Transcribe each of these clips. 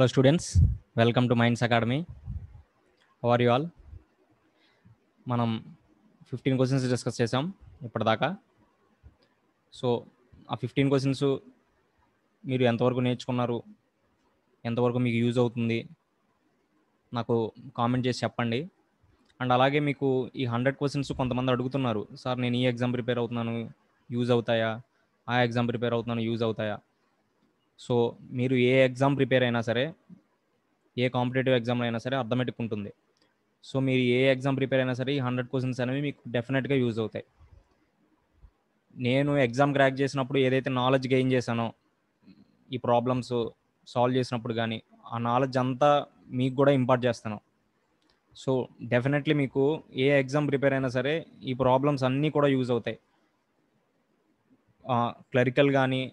Hello students, welcome to Minds Academy. How are you all? మనం 15 questions discuss చేసాం ఇప్పటిదాకా. So ఆ 15 questions మీరు ఎంతవరకు నేర్చుకున్నారు, ఎంతవరకు మీకు యూజ్ అవుతుంది నాకు కామెంట్ చేసి చెప్పండి. అండ్ అలాగే మీకు ఈ 100 క్వశ్చన్స్ కొంతమంది అడుగుతున్నారు, సార్ నేను ఈ ఎగ్జామ్ ప్రిపేర్ అవుతున్నాను, యూజ్ అవుతాయా, ఆ ఎగ్జామ్ ప్రిపేర్ అవుతున్నాను, యూజ్ అవుతాయా. సో మీరు ఏ ఎగ్జామ్ ప్రిపేర్ అయినా సరే, ఏ కాంపిటేటివ్ ఎగ్జామ్లో అయినా సరే అర్థమెటిక్ ఉంటుంది. సో మీరు ఏ ఎగ్జామ్ ప్రిపేర్ అయినా సరే ఈ 100 క్వశ్చన్స్ అనేవి మీకు డెఫినెట్గా యూజ్ అవుతాయి. నేను ఎగ్జామ్ క్రాక్ చేసినప్పుడు ఏదైతే నాలెడ్జ్ గెయిన్ చేశానో, ఈ ప్రాబ్లమ్స్ సాల్వ్ చేసినప్పుడు కానీ ఆ నాలెడ్జ్ అంతా మీకు కూడా ఇంపార్ట్ చేస్తాను. సో డెఫినెట్లీ మీకు ఏ ఎగ్జామ్ ప్రిపేర్ అయినా సరే ఈ ప్రాబ్లమ్స్ అన్నీ కూడా యూజ్ అవుతాయి. క్లరికల్ కానీ,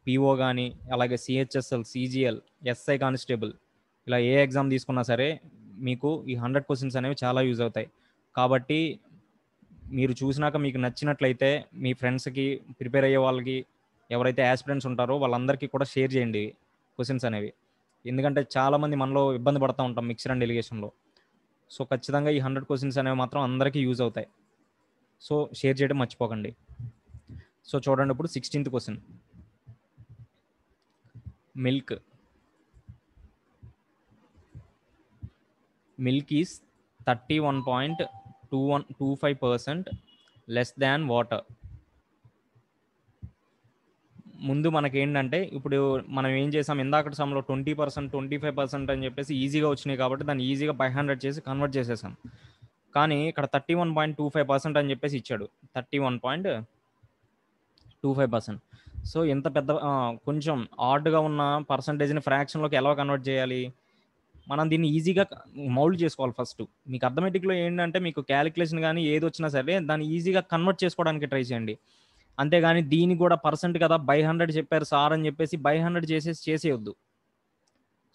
పీఓ కానీ, అలాగే సిహెచ్ఎస్ఎల్, సిజిఎల్, ఎస్ఐ కానిస్టేబుల్, ఇలా ఏ ఎగ్జామ్ తీసుకున్నా సరే మీకు ఈ 100 క్వశ్చన్స్ అనేవి చాలా యూజ్ అవుతాయి. కాబట్టి మీరు చూసినాక మీకు నచ్చినట్లయితే మీ ఫ్రెండ్స్కి, ప్రిపేర్ అయ్యే వాళ్ళకి, ఎవరైతే యాస్పిరెంట్స్ ఉంటారో వాళ్ళందరికీ కూడా షేర్ చేయండి క్వశ్చన్స్ అనేవి. ఎందుకంటే చాలామంది మనలో ఇబ్బంది పడుతూ ఉంటాం మిక్సర్ అండ్ ఎలిగేషన్లో. సో ఖచ్చితంగా ఈ 100 క్వశ్చన్స్ అనేవి మాత్రం అందరికీ యూజ్ అవుతాయి. సో షేర్ చేయడం మర్చిపోకండి. సో చూడండి, ఇప్పుడు 16th question. Milk is 31.25% less than water. ముందు మనకేంటంటే, ఇప్పుడు మనం ఏం చేసాం, ఇందాకటి సమ్లో 20%, 25% అని చెప్పేసి ఈజీగా వచ్చినాయి కాబట్టి దాన్ని ఈజీగా 500 చేసి కన్వర్ట్ చేసేసాం. కానీ ఇక్కడ 31.25% అని చెప్పేసి ఇచ్చాడు, 31.25%. సో ఎంత పెద్ద కొంచెం ఆడ్గా ఉన్న పర్సంటేజ్ని ఫ్రాక్షన్లోకి ఎలా కన్వర్ట్ చేయాలి, మనం దీన్ని ఈజీగా మౌల్డ్ చేసుకోవాలి. ఫస్ట్ మీకు అర్థమెటిక్లో ఏంటంటే, మీకు క్యాలిక్యులేషన్ కానీ ఏది వచ్చినా సరే దాన్ని ఈజీగా కన్వర్ట్ చేసుకోవడానికి ట్రై చేయండి. అంతేగాని దీనికి కూడా పర్సెంట్ కదా, 100 చెప్పారు సార్ అని చెప్పేసి 100 చేసేయొద్దు.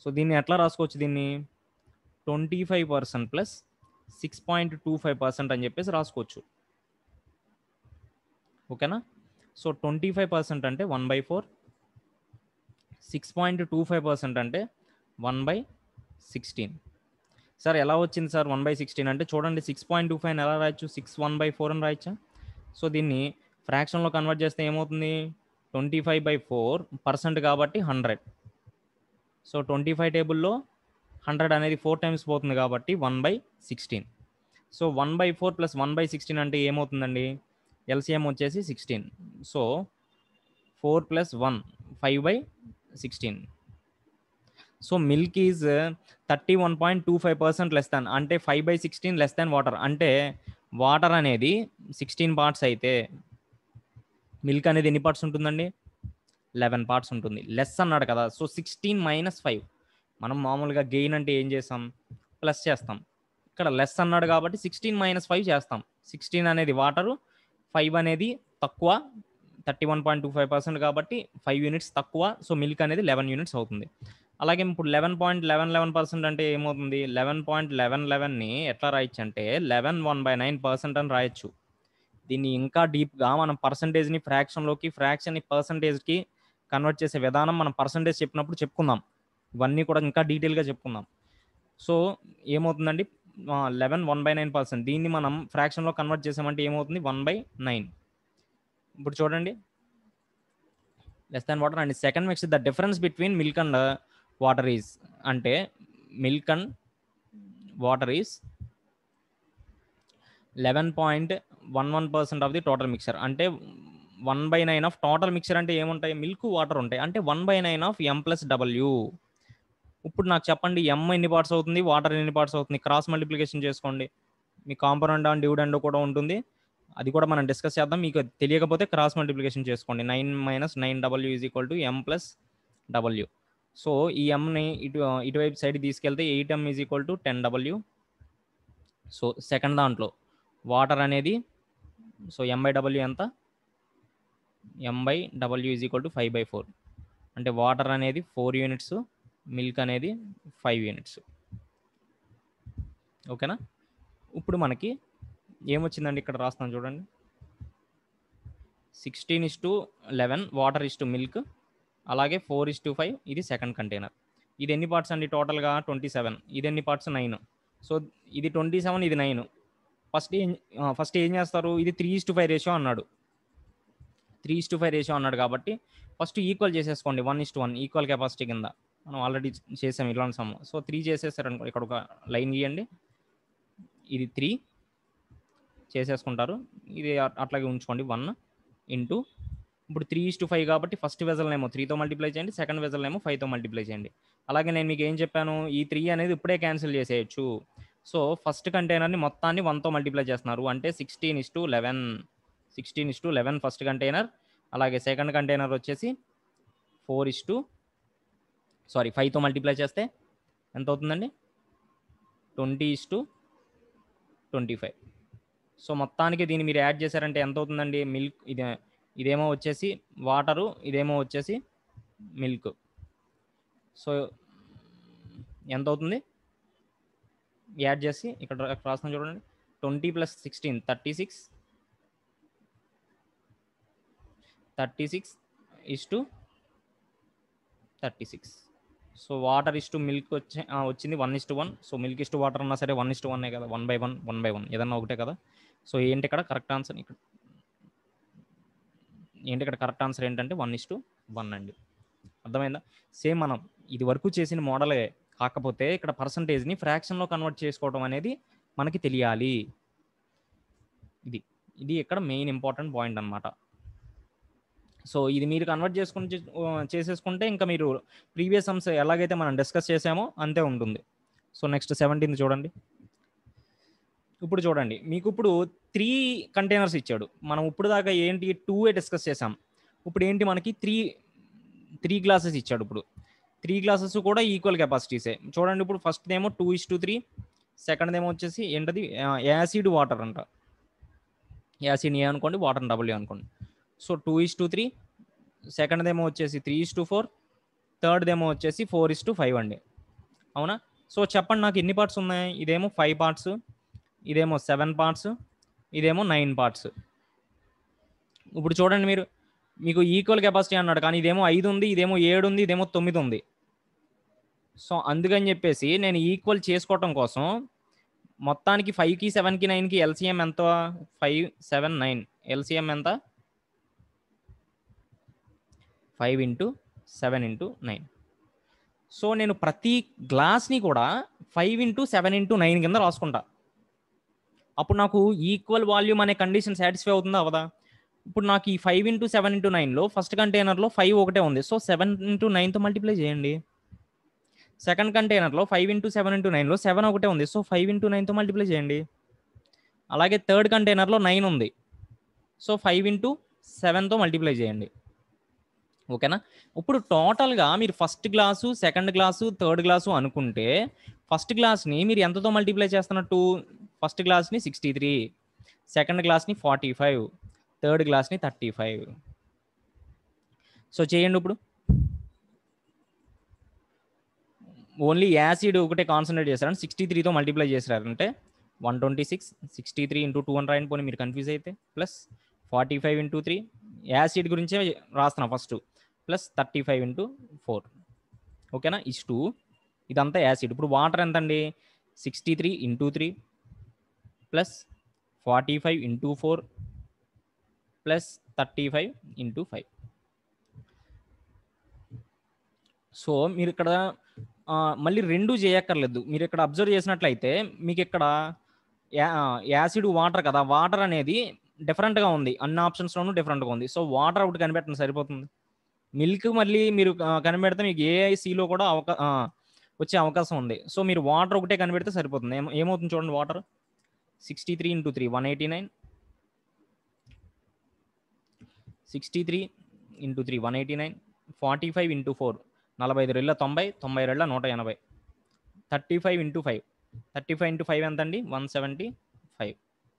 సో దీన్ని ఎట్లా రాసుకోవచ్చు, దీన్ని 25% ప్లస్ 6.25% అని చెప్పేసి రాసుకోవచ్చు. ఓకేనా. సో 25% అంటే 1/4, 6.25% అంటే 1/16. సార్ ఎలా వచ్చింది సార్ 1/16 అంటే, చూడండి 6.25 ఎలా రాయొచ్చు, 6 1/4 అని రాయొచ్చా. సో దీన్ని ఫ్రాక్షన్లో కన్వర్ట్ చేస్తే ఏమవుతుంది, 25/4% కాబట్టి 100. సో 25 టేబుల్లో 100 అనేది 4 టైమ్స్ పోతుంది కాబట్టి 1/16. సో 1/4 ప్లస్ 1/16 అంటే ఏమవుతుందండి, ఎల్సిఎం వచ్చేసి 16. So 4 plus 1 5/16. So milk is 31.25% less than, అంటే 5/16 లెస్ దాన్ వాటర్. అంటే వాటర్ అనేది 16 పార్ట్స్ అయితే మిల్క్ అనేది ఎన్ని పార్ట్స్ ఉంటుందండి, 11 పార్ట్స్ ఉంటుంది. లెస్ అన్నాడు కదా, సో 16 - 5. మనం మామూలుగా గెయిన్ అంటే ఏం చేస్తాం, ప్లస్ చేస్తాం. ఇక్కడ లెస్ అన్నాడు కాబట్టి 16 - 5 చేస్తాం. 16 అనేది వాటరు, 5 అనేది తక్కువ, 31.25% కాబట్టి 5 యూనిట్స్ తక్కువ. సో మిల్క్ అనేది 11 యూనిట్స్ అవుతుంది. అలాగే ఇప్పుడు 11.11% అంటే ఏమవుతుంది, 11.11ని ఎట్లా రాయొచ్చు అంటే 11 1/9% అని రాయొచ్చు. దీన్ని ఇంకా డీప్గా మనం పర్సంటేజ్ని ఫ్రాక్షన్లోకి, ఫ్రాక్షన్ని పర్సంటేజ్కి కన్వర్ట్ చేసే విధానం మనం పర్సంటేజ్ చెప్పినప్పుడు చెప్పుకుందాం. ఇవన్నీ కూడా ఇంకా డీటెయిల్గా చెప్పుకుందాం. సో ఏమవుతుందండి, 11 1/9%. దీన్ని మనం ఫ్రాక్షన్లో కన్వర్ట్ చేసామంటే ఏమవుతుంది, 1/9. ఇప్పుడు చూడండి, less than water. And second mix the difference between milk and water is, అంటే milk and water is 11.11% of the total mixture. అంటే 1/9 ఆఫ్ టోటల్ మిక్చర్. అంటే ఏముంటాయి, మిల్క్ వాటర్ ఉంటాయి. అంటే 1/9 ఆఫ్ M+W. ఇప్పుడు నాకు చెప్పండి, M ఎన్ని పార్ట్స్ అవుతుంది, వాటర్ ఎన్ని పార్ట్స్ అవుతుంది, క్రాస్ మల్టిప్లికేషన్ చేసుకోండి. మీ కాంపౌండ్ అండ్ డివిడెండ్ కూడా ఉంటుంది, అది కూడా మనం డిస్కస్ చేద్దాం. మీకు తెలియకపోతే క్రాస్ మల్టిప్లికేషన్ చేసుకోండి. 9 - 9W is equal to M+W. So ఈ ఎంని ఇటువైపు సైడ్ తీసుకెళ్తే 8M is equal to 10W. So second దాంట్లో వాటర్ అనేది, సో M/W ఎంత, M/W ఈజ్ ఈక్వల్ టు 5/4. అంటే వాటర్ అనేది 4 యూనిట్స్, మిల్క్ అనేది 5 యూనిట్స్. ఓకేనా. ఇప్పుడు మనకి ఏమొచ్చిందండి, ఇక్కడ రాస్తాను చూడండి, 16:11 వాటర్ ఇస్ టు మిల్క్, అలాగే 4:5 ఇది సెకండ్ కంటైనర్. ఇది ఎన్ని పార్ట్స్ అండి టోటల్గా 27, ఇది ఎన్ని పార్ట్స్ 9. సో ఇది 27, ఇది 9. ఫస్ట్ ఏం చేస్తారు, ఇది 3:5 రేషియో అన్నాడు. 3:5 రేషియో అన్నాడు కాబట్టి ఫస్ట్ ఈక్వల్ చేసేసుకోండి. 1:1 ఈక్వల్ కెపాసిటీ కింద మనం ఆల్రెడీ చేసాం ఇలాంటి సమ్. సో 3 చేసేసారనుకో, ఇక్కడ ఒక లైన్ గీయండి, ఇది 3 చేసేసుకుంటారు, ఇది అట్లాగే ఉంచుకోండి 1 ఇంటూ. ఇప్పుడు 3:5 కాబట్టి ఫస్ట్ వెజల్నేమో 3తో మల్టిప్లై చేయండి, సెకండ్ వెజల్నేమో 5తో మల్టిప్లై చేయండి. అలాగే నేను మీకు ఏం చెప్పాను, ఈ 3 అనేది ఇప్పుడే క్యాన్సిల్ చేసేయచ్చు. సో ఫస్ట్ కంటైనర్ని మొత్తాన్ని 1తో మల్టిప్లై చేస్తున్నారు అంటే 16:11. 16:11 ఫస్ట్ కంటైనర్. అలాగే సెకండ్ కంటైనర్ వచ్చేసి 5తో మల్టిప్లై చేస్తే ఎంత అవుతుందండి, 20:25. సో మొత్తానికి దీన్ని మీరు యాడ్ చేశారంటే ఎంత అవుతుందండి, మిల్క్ ఇదేమో వచ్చేసి వాటరు, ఇదేమో వచ్చేసి మిల్క్. సో ఎంత అవుతుంది యాడ్ చేసి ఇక్కడ రాస్తాను చూడండి, 20 + 16 36. 36:36. సో వాటర్ ఇస్టు మిల్క్ వచ్చింది 1:1. సో మిల్క్ ఇస్టు వాటర్ ఉన్నా సరే 1:1 కదా, 1/1 ఏదన్నా ఒకటే కదా. సో ఏంటి ఇక్కడ కరెక్ట్ ఆన్సర్, ఇక్కడ కరెక్ట్ ఆన్సర్ ఏంటంటే 1:1 అండి. అర్థమైందా? సేమ్ మనం ఇది వరకు చేసిన మోడలే, కాకపోతే ఇక్కడ పర్సంటేజ్ని ఫ్రాక్షన్లో కన్వర్ట్ చేసుకోవడం అనేది మనకి తెలియాలి. ఇది ఇక్కడ మెయిన్ ఇంపార్టెంట్ పాయింట్ అనమాట. సో ఇది మీరు కన్వర్ట్ చేసుకుని చేసేసుకుంటే ఇంకా మీరు ప్రీవియస్ సమ్స్ ఎలాగైతే మనం డిస్కస్ చేసామో అంతే ఉంటుంది. సో నెక్స్ట్ 17 చూడండి. ఇప్పుడు చూడండి, మీకు ఇప్పుడు 3 కంటైనర్స్ ఇచ్చాడు. మనం ఇప్పుడు దాకా ఏంటి 2 డిస్కస్ చేసాం. ఇప్పుడు ఏంటి మనకి 3 గ్లాసెస్ ఇచ్చాడు. ఇప్పుడు 3 గ్లాసెస్ కూడా ఈక్వల్ కెపాసిటీసే. చూడండి, ఇప్పుడు ఫస్ట్ ఏమో 2:3, సెకండ్ ఏమో వచ్చేసి ఏంటది యాసిడ్ వాటర్ అంట. యాసిడ్ ఏ అనుకోండి, వాటర్ డబుల్ అనుకోండి. సో 2:3, సెకండ్ ఏమో వచ్చేసి 3:4, థర్డ్ ఏమో వచ్చేసి 4:5 అండి. అవునా? సో చెప్పండి నాకు ఎన్ని పార్ట్స్ ఉన్నాయి. ఇదేమో 5 పార్ట్స్, ఇదేమో 7 పార్ట్స్, ఇదేమో 9 పార్ట్స్. ఇప్పుడు చూడండి, మీకు ఈక్వల్ కెపాసిటీ అన్నాడు, కానీ ఇదేమో 5 ఉంది, ఇదేమో 7 ఉంది, ఇదేమో 9 ఉంది. సో అందుకని చెప్పేసి నేను ఈక్వల్ చేసుకోవటం కోసం మొత్తానికి 5కి 7కి 9కి ఎల్సిఎం ఎంత, 5 7 9. ఎల్సిఎం ఎంత, 5 × 7 × 9. సో నేను ప్రతి గ్లాస్ని కూడా 5 × 7 × 9 కింద రాసుకుంటా. అప్పుడు నాకు ఈక్వల్ వాల్యూమ్ అనే కండిషన్ సాటిస్ఫై అవుతుందా అవదా? ఇప్పుడు నాకు ఈ 5 × 7 × 9లో ఫస్ట్ కంటైనర్లో 5 ఒకటే ఉంది. సో 7 × 9తో మల్టిప్లై చేయండి. సెకండ్ కంటైనర్లో 5 × 7 × 9లో 7 ఒకటే ఉంది. సో 5 × 9తో మల్టిప్లై చేయండి. అలాగే థర్డ్ కంటైనర్లో 9 ఉంది. సో 5 × 7తో మల్టిప్లై చేయండి. ఓకేనా? ఇప్పుడు టోటల్గా మీరు first glass, second glass, third glass అనుకుంటే ఫస్ట్ గ్లాస్ని మీరు ఎంతతో మల్టిప్లై చేస్తున్నట్టు, ఫస్ట్ గ్లాస్ని 63, సెకండ్ గ్లాస్ని 45, థర్డ్ గ్లాస్ని 35. సో చేయండి. ఇప్పుడు ఓన్లీ యాసిడ్ ఒకటే కాన్సన్ట్రేట్ చేశారని 63తో మల్టిప్లై చేశారంటే 126. 63 × 2 అని రాయని పోనీ మీరు కన్ఫ్యూజ్ అయితే, ప్లస్ 45 × 3 యాసిడ్ గురించే రాస్తున్నా ఫస్ట్, ప్లస్ 35 × 4. ఓకేనా? ఇస్టు ఇదంతా యాసిడ్. ఇప్పుడు వాటర్ ఎంత అండి, 63 × 3 ప్లస్ 45 × 4 ప్లస్ 35 × 5. సో మీరు ఇక్కడ మళ్ళీ రెండు చేయక్కర్లేదు. మీరు ఇక్కడ అబ్జర్వ్ చేసినట్లయితే మీకు ఇక్కడ యాసిడ్ వాటర్ కదా, వాటర్ అనేది డిఫరెంట్గా ఉంది, అన్ని ఆప్షన్స్లోనూ డిఫరెంట్గా ఉంది. సో వాటర్ ఒకటి కనిపెట్టండి సరిపోతుంది. మిల్క్ మళ్ళీ మీరు కనిపెడితే మీకు ఏఐసిలో కూడా వచ్చే అవకాశం ఉంది. సో మీరు వాటర్ ఒకటే కనిపెడితే సరిపోతుంది. ఏమవుతుంది చూడండి, వాటర్ 63 × 3 189, 63 × 3 189, 45 × 4 45 2 90, 90 2 180, 35 × 5 35 × 5 ఎంత అండి, 175.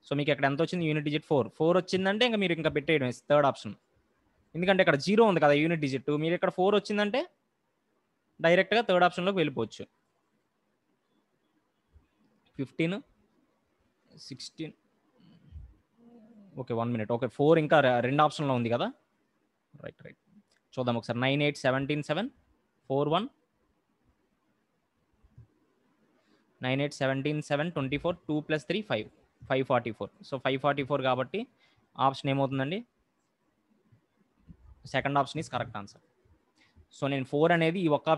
సో మీకు ఇక్కడ ఎంత వచ్చింది, యూనిట్ డిజిట్ 4 వచ్చిందంటే ఇంకా మీరు ఇంకా పెట్టేయడం థర్డ్ ఆప్షన్. ఎందుకంటే ఇక్కడ 0 ఉంది కదా యూనిట్ డిజిట్, మీరు ఇక్కడ 4 వచ్చిందంటే డైరెక్ట్గా థర్డ్ ఆప్షన్లోకి వెళ్ళిపోవచ్చు. 15 16 ఓకే 1 minute. ఓకే 4 ఇంకా రెండు ఆప్షన్లో ఉంది కదా, రైట్ చూద్దాం ఒకసారి. 9 8 17 7 4 1 9 8 17 7 24 2 + 3 5 544. సో 544 కాబట్టి ఆప్షన్ ఏమవుతుందండి? Second option is correct answer. So నేను 4 అనేది ఈ ఒక్క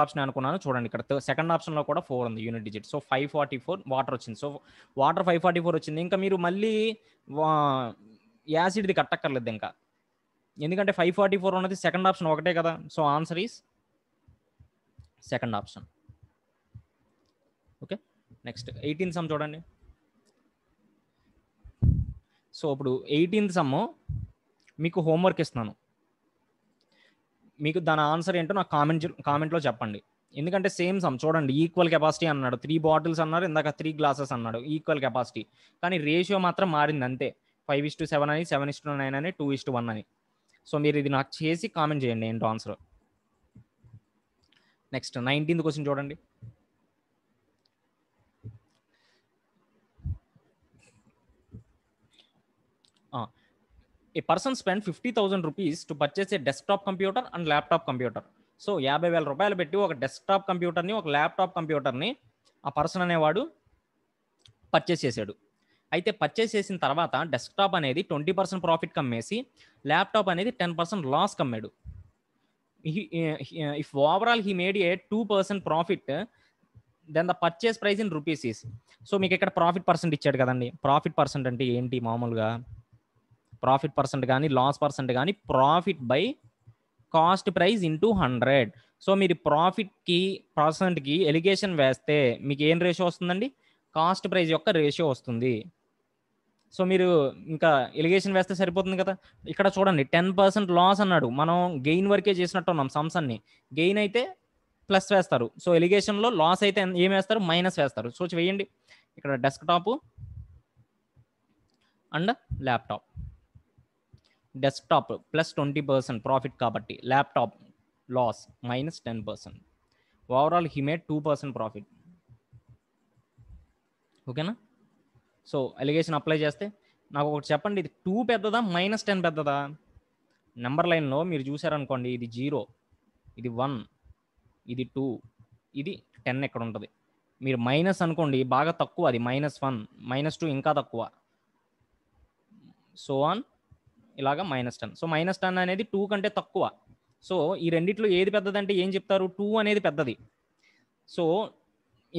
ఆప్షన్ అనుకున్నాను. చూడండి ఇక్కడ సెకండ్ ఆప్షన్లో కూడా 4 ఉంది యూనిట్ డిజిట్. సో 544 వాటర్ వచ్చింది. సో వాటర్ 544 వచ్చింది. ఇంకా మీరు మళ్ళీ యాసిడ్ది కట్టక్కర్లేదు ఇంకా, ఎందుకంటే 544 ఉన్నది సెకండ్ ఆప్షన్ ఒకటే కదా. So answer is second option. Okay, next 18th some చూడండి. సో ఇప్పుడు 18th సమ్ మీకు హోంవర్క్ ఇస్తున్నాను. మీకు దాని ఆన్సర్ ఏంటో నాకు కామెంట్లో చెప్పండి. ఎందుకంటే సేమ్ సమ్ చూడండి, ఈక్వల్ కెపాసిటీ అన్నాడు, 3 బాటిల్స్ అన్నారు, ఇందాక 3 గ్లాసెస్ అన్నాడు, ఈక్వల్ కెపాసిటీ, కానీ రేషియో మాత్రం మారింది అంతే. 5:7 అని, 7:9 అని, 2:1 అని. సో మీరు ఇది నాకు చేసి కామెంట్ చేయండి ఏంటో ఆన్సర్. నెక్స్ట్ 19th క్వశ్చన్ చూడండి. A person spent 50,000 rupees to purchase a desktop computer and laptop computer. So 50,000 రూపాయలు పెట్టి ఒక డెస్క్టాప్ కంప్యూటర్ని, ఒక ల్యాప్టాప్ కంప్యూటర్ని ఆ పర్సన్ అనేవాడు పర్చేస్ చేశాడు. అయితే పర్చేస్ చేసిన తర్వాత డెస్క్టాప్ అనేది 20% ప్రాఫిట్ కమ్మేసి, ల్యాప్టాప్ అనేది 10% లాస్ కమ్మాడు. If overall he made a 2% profit, then the purchase price in rupees is. So మీకు ఇక్కడ ప్రాఫిట్ పర్సెంట్ ఇచ్చాడు కదండి. ప్రాఫిట్ పర్సెంట్ అంటే ఏంటి? మామూలుగా ప్రాఫిట్ పర్సెంట్ కానీ లాస్ పర్సెంట్ కానీ profit by cost price into 100. So మీరు ప్రాఫిట్కి పర్సెంట్కి ఎలిగేషన్ వేస్తే మీకు ఏం రేషియో వస్తుందండి? కాస్ట్ ప్రైస్ యొక్క రేషియో వస్తుంది. సో మీరు ఇంకా ఎలిగేషన్ వేస్తే సరిపోతుంది కదా. ఇక్కడ చూడండి 10% లాస్ అన్నాడు, మనం గెయిన్ వరకే చేసినట్టు ఉన్నాం. సమ్స్ అన్ని గెయిన్ అయితే ప్లస్ వేస్తారు, సో ఎలిగేషన్లో లాస్ అయితే ఏం వేస్తారు? మైనస్ వేస్తారు. సో వేయండి ఇక్కడ desktop and laptop. Desktop plus 20% profit కాబట్టి, laptop loss minus 10%. Overall he made 2% profit. ఓకేనా? సో ఎలిగేషన్ అప్లై చేస్తే నాకు ఒకటి చెప్పండి, ఇది 2 పెద్దదా -10 పెద్దదా? నెంబర్ లైన్లో మీరు చూసారనుకోండి, ఇది 0, ఇది 1, ఇది 2, ఇది 10 ఎక్కడ ఉంటుంది. మీరు మైనస్ అనుకోండి, బాగా తక్కువ, అది -1, -2 ఇంకా తక్కువ, సో ఆన్ ఇలాగా -10. సో -10 అనేది 2 కంటే తక్కువ. సో ఈ రెండిట్లో ఏది పెద్దదంటే ఏం చెప్తారు? 2 అనేది పెద్దది. సో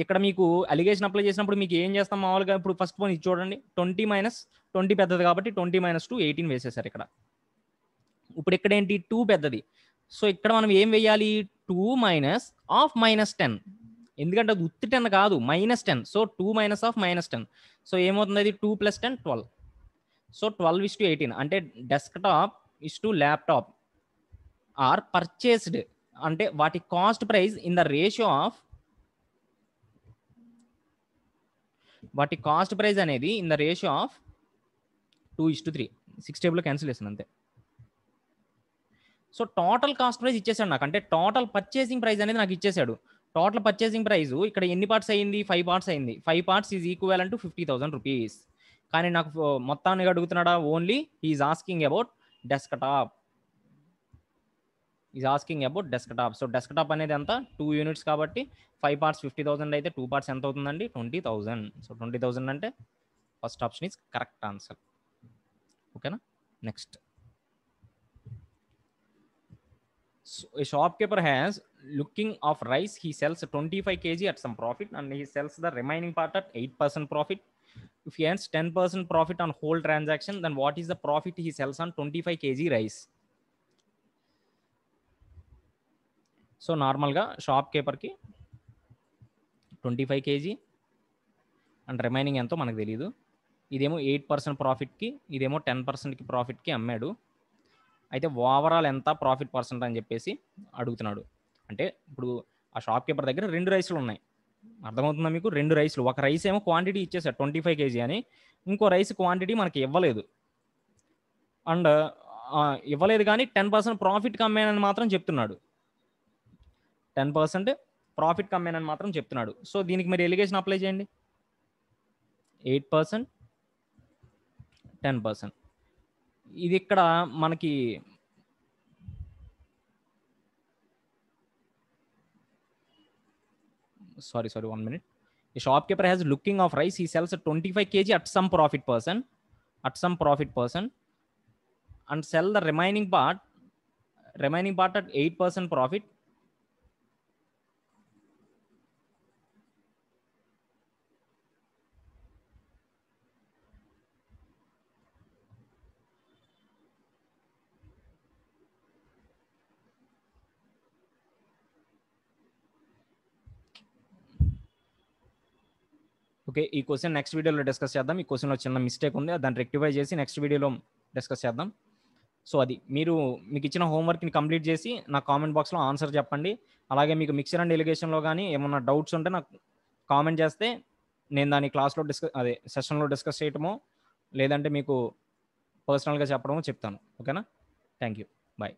ఇక్కడ మీకు అలిగేషన్ అప్లై చేసినప్పుడు మీకు ఏం చేస్తాం మామూలుగా? ఇప్పుడు ఫస్ట్ వన్ ఇది చూడండి, 20 - 20 పెద్దది కాబట్టి 20 - 2 18 వేసేసారు ఇక్కడ. ఇప్పుడు ఇక్కడ ఏంటి? 2 పెద్దది. సో ఇక్కడ మనం ఏం వేయాలి? 2 మైనస్ ఆఫ్ -10, ఎందుకంటే అది ఉత్తి 10 కాదు, -10. So 2 minus of -10. సో ఏమవుతుంది? అది 2 + 10 12. సో 12:18 అంటే desktop to laptop or purchased, అంటే వాటి cost price in the ratio of, వాటి కాస్ట్ ప్రైస్ అనేది in the ratio of 2:3. 6 table cancel చేస్తాను అంతే. సో టోటల్ కాస్ట్ ప్రైస్ ఇచ్చేసాడు నాకు, అంటే టోటల్ పర్చేసింగ్ ప్రైస్ అనేది నాకు ఇచ్చేసాడు. టోటల్ పర్చేసింగ్ ప్రైస్ ఇక్కడ ఎన్ని పార్ట్స్ అయింది? 5 పార్ట్స్ అయింది. 5 parts is equal to 50,000 rupees. కానీ నాకు మొత్తాన్ని అడుగుతున్నాడా? Only is asking about desktop. Is asking about desktop. So desktop అనేది ఎంత? 2 యూనిట్స్ కాబట్టి 5 పార్ట్స్ 50,000 అయితే 2 పార్ట్స్ ఎంత అవుతుందండి? 20,000. సో 20,000 అంటే first option is correct answer. ఓకేనా? Next, a shopkeeper has looking of rice. He sells 25 kg at some profit and he sells the remaining part at 8% profit. If he earns 10% profit on whole transaction, then what is the profit he sells on 25 kg rice? So నార్మల్గా shop కీపర్కి 25 kg and remaining ఎంతో మనకు తెలియదు. ఇదేమో 8% ప్రాఫిట్కి, ఇదేమో 10%కి ప్రాఫిట్కి అమ్మాడు. అయితే overall ఎంత profit percent అని చెప్పేసి అడుగుతున్నాడు. అంటే ఇప్పుడు ఆ షాప్ కీపర్ దగ్గర 2 రైస్లు ఉన్నాయి, అర్థమవుతుందా మీకు? 2 రైస్లు, ఒక రైస్ ఏమో క్వాంటిటీ ఇచ్చేసాడు 25 kg అని, ఇంకో రైస్ క్వాంటిటీ మనకి ఇవ్వలేదు. అండ్ ఇవ్వలేదు కానీ 10% ప్రాఫిట్ కమ్మానని మాత్రం చెప్తున్నాడు. 10% ప్రాఫిట్ కమ్మానని మాత్రం చెప్తున్నాడు. సో దీనికి మీరు ఎలిగేషన్ అప్లై చేయండి. 8%, 10%. ఇది ఇక్కడ మనకి sorry 1 minute. A shopkeeper has looking of rice. He sells 25 kg at some profit person, and sell the remaining part at 8% profit. Okay, ఈ క్వశ్చన్ నెక్స్ట్ వీడియోలో డిస్కస్ చేద్దాం. ఈ క్వశ్చన్లో చిన్న మిస్టేక్ ఉంది, దాన్ని రెక్టిఫై చేసి నెక్స్ట్ వీడియోలో డిస్కస్ చేద్దాం. సో అది మీకు ఇచ్చిన హోంవర్క్ని కంప్లీట్ చేసి నా కామెంట్ బాక్స్లో ఆన్సర్ చెప్పండి. అలాగే మీకు మిక్సర్ అండ్ ఎలిగేషన్లో కానీ ఏమన్నా డౌట్స్ ఉంటే నాకు కామెంట్ చేస్తే నేను దాని క్లాస్లో సెషన్లో డిస్కస్ చేయటమో లేదంటే మీకు పర్సనల్గా చెప్పడమో చెప్తాను. ఓకేనా? Thank you. బాయ్.